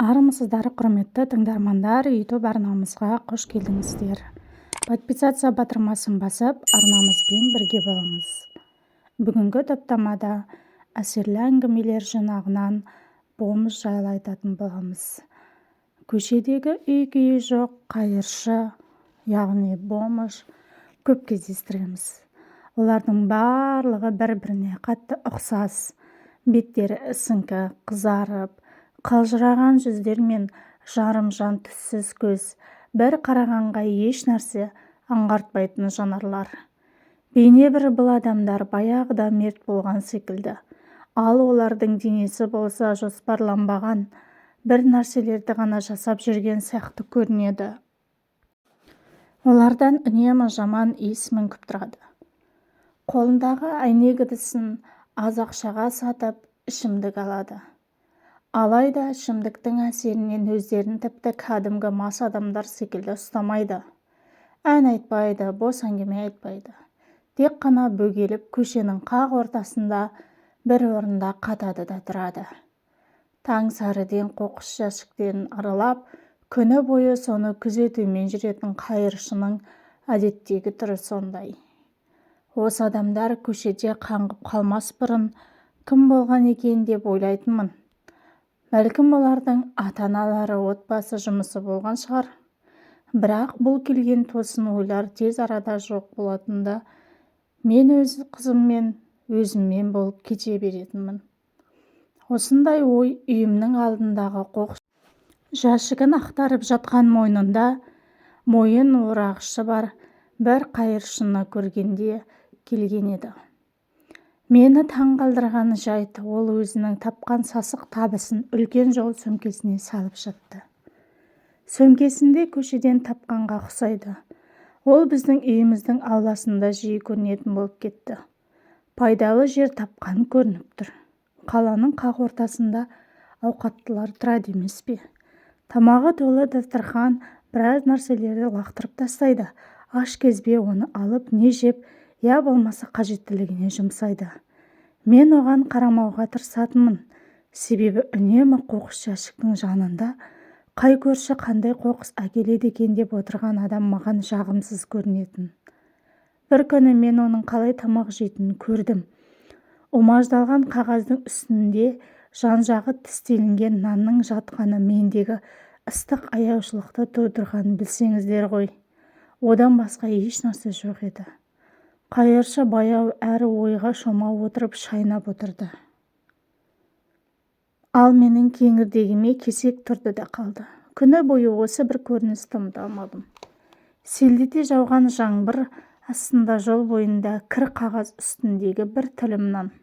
Армысыздар, құрметті тыңдармандар, YouTube арнамызға қош келдіңіздер. Подписация батырмасын басып, арнамызбен бірге болыңыз. Бүгінгі топтамада әсерлі әңгімелер жинағынан бомж жайлы айтатын боламыз. Көшедегі үй-күйі жоқ қайыршы, яғни бомж көп кездестіреміз. Олардың барлығы бір-біріне қатты ұқсас, беттері ісіңкі, қызарып, қалжыраған жүздер мен жарымжан түссіз көз, бір қарағанға еш нәрсе аңғартпайтын жанарлар. Бейне бір бұл адамдар баяғыда мерт болған секілді, ал олардың денесі болса жоспарланбаған бір нәрселерді ғана жасап жүрген сияқты көрінеді. Олардан үнемі жаман иіс мүңкіп тұрады. Қолындағы әйнек-ыдысын аз ақшаға сатып ішімдік алады. Алайда ішімдіктің әсерінен өздерін тіпті кәдімгі мас адамдар секілді ұстамайды. Ән айтпайды, бос әңгіме айтпайды. Тек қана бөгеліп көшенің қақ ортасында бір орында қатады да тұрады. Таң сәріден қоқыс жәшіктерін аралап, күні бойы соны күзетумен жүретін қайыршының әдеттегі түрі сондай. Осы адамдар көшеде қаңғып қалмас бұрын кім болған екен деп ойлайтынмын. Бәлкім олардың ата-аналары отбасы жұмысы болған шығар. Бірақ бұл келген тосын ойлар тез арада жоқ болатында, мен өз қызыммен, өзіммен болып кете беретінмін. Осындай ой үйімнің алдындағы қоқыс жәшігін ақтарып жатқан мойнында мойын орағышы бар бір қайыршыны көргенде келген еді. Мені таңғалдырған жайт, ол өзінің тапқан сасық табысын үлкен жол сөмкесіне салып жатты. Сөмкесінде көшеден тапқанға ұқсайды. Ол біздің үйіміздің ауласында жиі көрінетін болып кетті. Пайдалы жер тапқан көрініп тұр. Қаланың қақ ортасында ауқаттылар тұрады емес пе? Тамағы толы дастархан біраз нәрселерді лақтырып тастайды. Аш кезбе оны алып не жеп, я болмаса қажеттілігіне жұмсайды. Мен оған қарамауға тырысатынмын. Себебі үнемі қоқыс жәшіктің жанында қай көрші қандай қоқыс әкеледі екен деп отырған адам маған жағымсыз көрінетін. Бір күні мен оның қалай тамақ жейтінін көрдім. Умаждалған қағаздың үстінде жан-жағы тістелінген нанның жатқаны мендегі ыстық аяушылықты тудырғанын білсеңіздер ғой. Одан басқа еш нәрсе жоқ еді. Қайыршы баяу әрі ойға шомау отырып шайнап отырды. Ал менің кеңірдегіме кесек тұрды да қалды. Күні бойы осы бір көріністі ұмыта алмадым. Селдете жауған жаңбыр астында жол бойында кір қағаз үстіндегі бір тілім нан.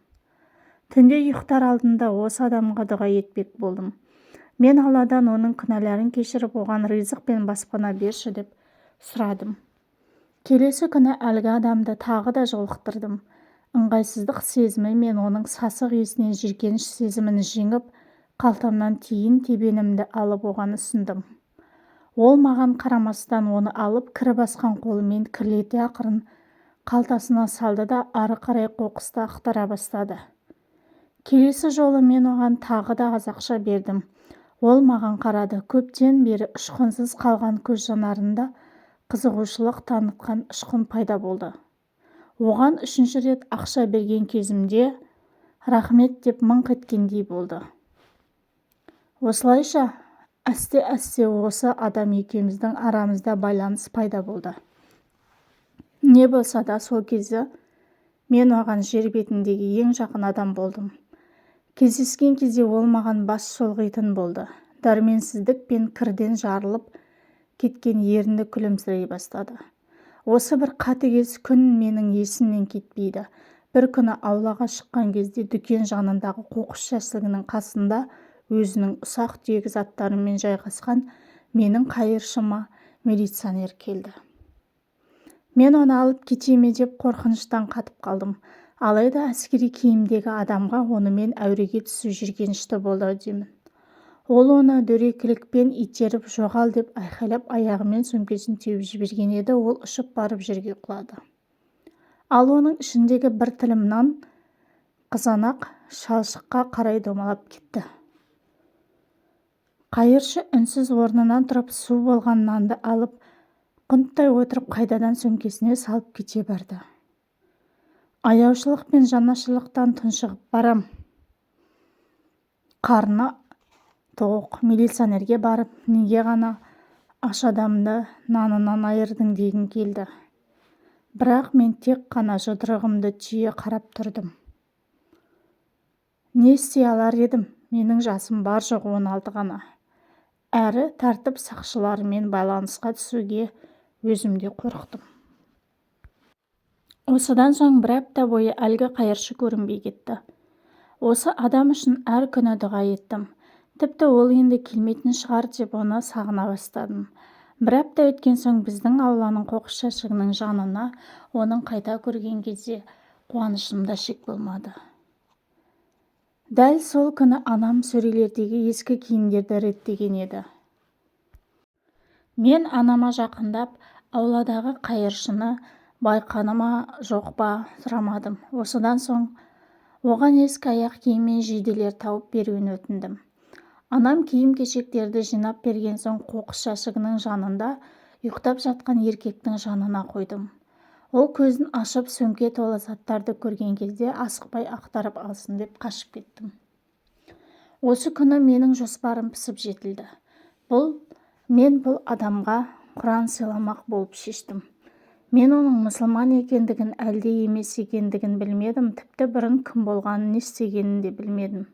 Түнде ұйықтар алдында осы адамға дұға етпек болдым. Мен Алладан оның күнәларын кешіріп, оған ризық пен баспана берші деп сұрадым. Келесі күні әлгі адамды тағы да жолықтырдым. Ыңғайсыздық сезімі мен оның сасық иісінен жиіркеніш сезімін жеңіп, қалтамнан тиын тебенімді алып оған ұсындым. Ол маған қарамастан оны алып кір басқан қолымен кірлете ақырын қалтасына салды да ары қарай қоқысты ақтара бастады. Келесі жолы мен оған тағы да аз ақша бердім. Ол маған қарады. Көптен бері ұшқынсыз қалған көз жанарында қызығушылық танытқан ұшқын пайда болды. Оған үшінші рет ақша берген кезімде рахмет деп мыңқ еткендей болды. Осылайша әсте-әсте осы адам екеуміздің арамызда байланыс пайда болды. Не болса да сол кезі мен оған жер бетіндегі ең жақын адам болдым. Кездескен кезде ол маған бас шұлғитын болды. Дәрменсіздік пен кірден жарылып кеткен ерінді күлімсірей бастады. Осы бір қатыгез күн менің есімнен кетпейді. Бір күні аулаға шыққан кезде дүкен жанындағы қоқыс жәшігінің қасында өзінің ұсақ-түйек заттарымен жайғасқан менің қайыршыма милиционер келді. Мен оны алып кете ме деп қорқыныштан қатып қалдым. Алайда әскери киімдегі адамға онымен әуреге түсу жиіркенішті болды деймін. Ол оны дөрекілікпен итеріп жоғал деп айқайлап аяғымен сөмкесін теуіп жіберген еді. Ол ұшып барып жерге құлады. Ал оның ішіндегі бір тілім нан қызанақ шалшыққа қарай домалап кетті. Қайыршы үнсіз орнынан тұрып су болған нанды алып, құнттай отырып қайдадан сөмкесіне салып кете барды. Аяушылық пен жанашырлықтан тұншығып барам. Қарны тоқ, милиционерге барып, неге ғана аш адамды нанынан айырдың дегім келді. Бірақ мен тек қана жұдырығымды түйе қарап тұрдым. Не істей алар едім? Менің жасым бар жоқ 16 ғана. Әрі тәртіп сақшыларымен байланысқа түсуге өзімде қорықтым. Осыдан соң бір апта бойы әлгі қайыршы көрінбей кетті. Осы адам үшін әр күні дұға еттім. Тіпті ол енді келмейтін шығар деп оны сағына бастадым. Бір апта өткен соң біздің ауланың қоқыс жәшігінің жанына оның қайта көрген кезде қуанышымда шек болмады. Дәл сол күні анам сөрелердегі ескі киімдерді реттеген еді. Мен анама жақындап, ауладағы қайыршыны байқаны ма жоқ па сұрамадым. Осыдан соң оған ескі аяқ киім мен жейделер тауып беруін өтіндім. Анам киім-кешектерді жинап берген соң қоқыс жәшігінің жанында ұйықтап жатқан еркектің жанына қойдым. Ол көзін ашып сөмке толы заттарды көрген кезде асықпай ақтарып алсын деп қашып кеттім. Осы күні менің жоспарым пісіп жетілді. Мен бұл адамға Құран сыйламақ болып шештім. Мен оның мұсылман екендігін әлде емес екендігін білмедім, тіпті бұрын кім болғанын, не істегенін де білмедім.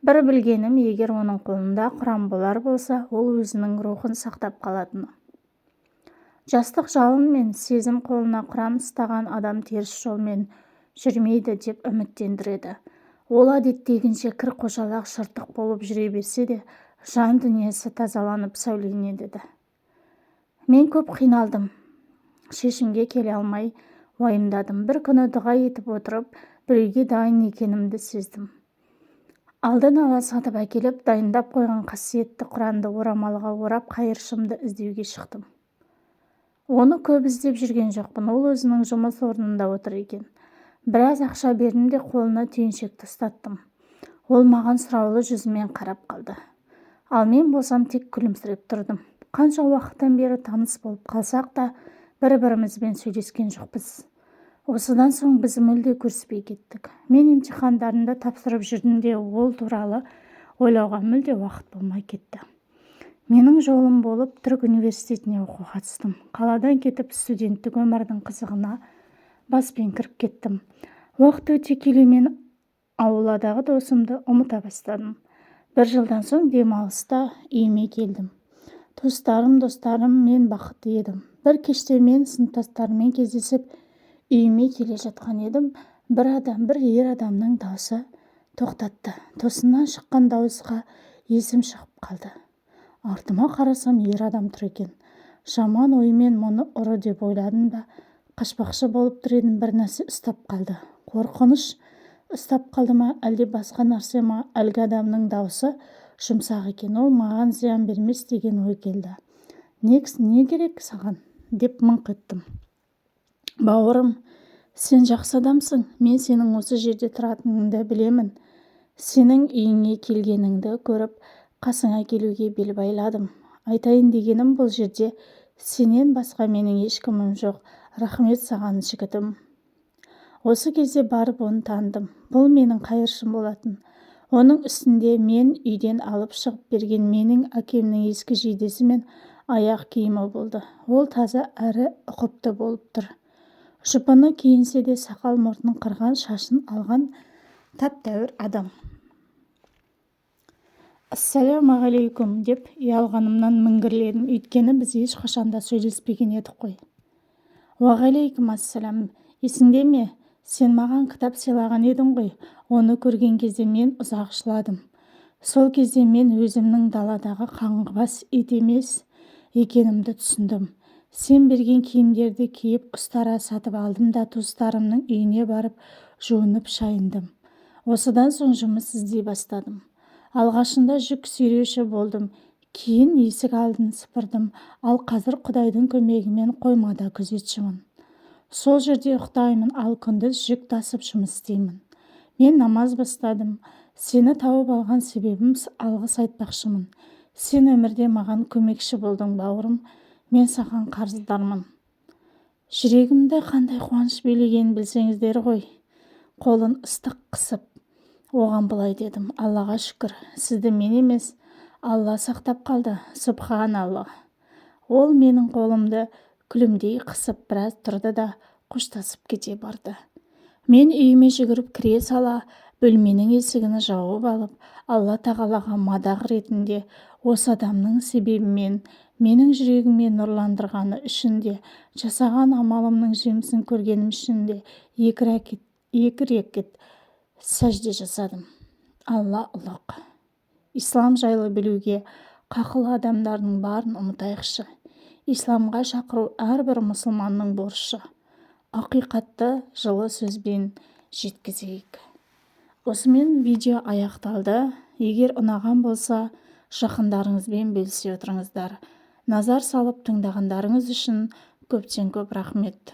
Бір білгенім, егер оның қолында Құран болар болса, ол өзінің рухын сақтап қалатыны. Жастық жалын мен сезім қолына Құран ұстаған адам теріс жолмен жүрмейді деп үміттендіреді. Ол әдеттегінше кір-қожалақ шыртық болып жүре берсе де, жан дүниесі тазаланып сәулеленеді. Мен көп қиналдым. Шешімге келе алмай уайымдадым. Бір күні дұға етіп отырып, біреуге дайын екенімді сездім. Алдын ала сатып әкеліп, дайындап қойған қасиетті Құранды орамалға орап, қайыршымды іздеуге шықтым. Оны көп іздеп жүрген жоқпын, ол өзінің жұмыс орнында отыр екен. Біраз ақша бердім де қолына түйіншекті ұстаттым. Ол маған сұраулы жүзімен қарап қалды. Ал мен болсам тек күлімсіреп тұрдым. Қанша уақыттан бері таныс болып қалсақ та, бір-бірімізбен сөйлескен жоқпыз. Осыдан соң біз мүлде көріспей кеттік. Мен емтихандарында тапсырып жүрдім де, ол туралы ойлауға мүлде уақыт болмай кетті. Менің жолым болып Түрік университетіне оқуға түстім. Қаладан кетіп студенттік өмірдің қызығына баспен кіріп кеттім. Уақыт өте келе мен ауладағы досымды ұмыта бастадым. Бір жылдан соң демалыста үйіме келдім. Достарым мен бақытты едім. Бір кеште мен сыныптастарыммен кездесіп үйіме келе жатқан едім. Бір ер адамның даусы тоқтатты. Тосыннан шыққан дауысқа есім шығып қалды. Артыма қарасам, ер адам тұр екен. Жаман оймен мұны ұры деп ойладым да, қашпақшы болып тұр едім, бір нәрсе ұстап қалды. Қорқыныш ұстап қалды ма, әлде басқа нәрсе ма? Әлгі адамның даусы жұмсақ екен. Ол маған зиян бермес деген ой келді. Не керек саған? Деп мыңқ еттім. Бауырым, сен жақсы адамсың. Мен сенің осы жерде тұратыныңды білемін. Сенің үйіңе келгеніңді көріп, қасыңа келуге бел байладым. Айтайын дегенім, бұл жерде сенен басқа менің ешкімім жоқ. Рахмет саған, жігітім. Осы кезде барып оны таныдым. Бұл менің қайыршым болатын. Оның үстінде мен үйден алып шығып берген менің әкемнің ескі жейдесі мен аяқ киімі болды. Ол таза әрі ұқыпты болып тұр. Жұпыны киінсе де сақал мұртын қырған, шашын алған тәп-тәуір адам. Ассалаумағалейкум деп ұялғанымнан міңгірледім, өйткені біз ешқашанда сөйлеспеген едік қой. Уағалейкум ассалам. Есіңде ме? Сен маған кітап сыйлаған едің ғой. Оны көрген кезде мен ұзақ жыладым. Сол кезде мен өзімнің даладағы қаңғыбас ит емес екенімді түсіндім. Сен берген киімдерді киіп ұстара сатып алдым да туыстарымның үйіне барып жуынып шайындым. Осыдан соң жұмыс іздей бастадым. Алғашында жүк сүйреуші болдым. Кейін есік алдын сыпырдым. Ал қазір Құдайдың көмегімен қоймада күзетшімін. Сол жерде ұйықтаймын, ал күндіз жүк тасып жұмыс істеймін. Мен намаз бастадым. Сені тауып алған себебім алғыс айтпақшымын. Сен өмірде маған көмекші болдың, бауырым. Мен саған қарыздармын. Жүрегімді қандай қуаныш билегенін білсеңіздер ғой. Қолын ыстық қысып, оған былай дедім: Аллаға шүкір, сізді мен емес, Алла сақтап қалды. Субханалла. Ол менің қолымды күлімдей қысып біраз тұрды да қоштасып кете барды. Мен үйіме жүгіріп кіре сала, бөлменің есігін жауып алып, Алла тағалаға мадақ ретінде осы адамның себебімен менің жүрегіме нұрландырғаны үшін де, жасаған амалымның жемісін көргенім үшін де екі рекет сәжде жасадым. Алла ұлық. Ислам жайлы білуге қақыл адамдардың барын ұмытайықшы. Исламға шақыру әрбір мұсылманның борышы. Ақиқатты жылы сөзбен жеткізейік. Осымен видео аяқталды. Егер ұнаған болса, жақындарыңызбен бөлісе отырыңыздар. Назар салып тыңдағандарыңыз үшін көптен көп рахмет.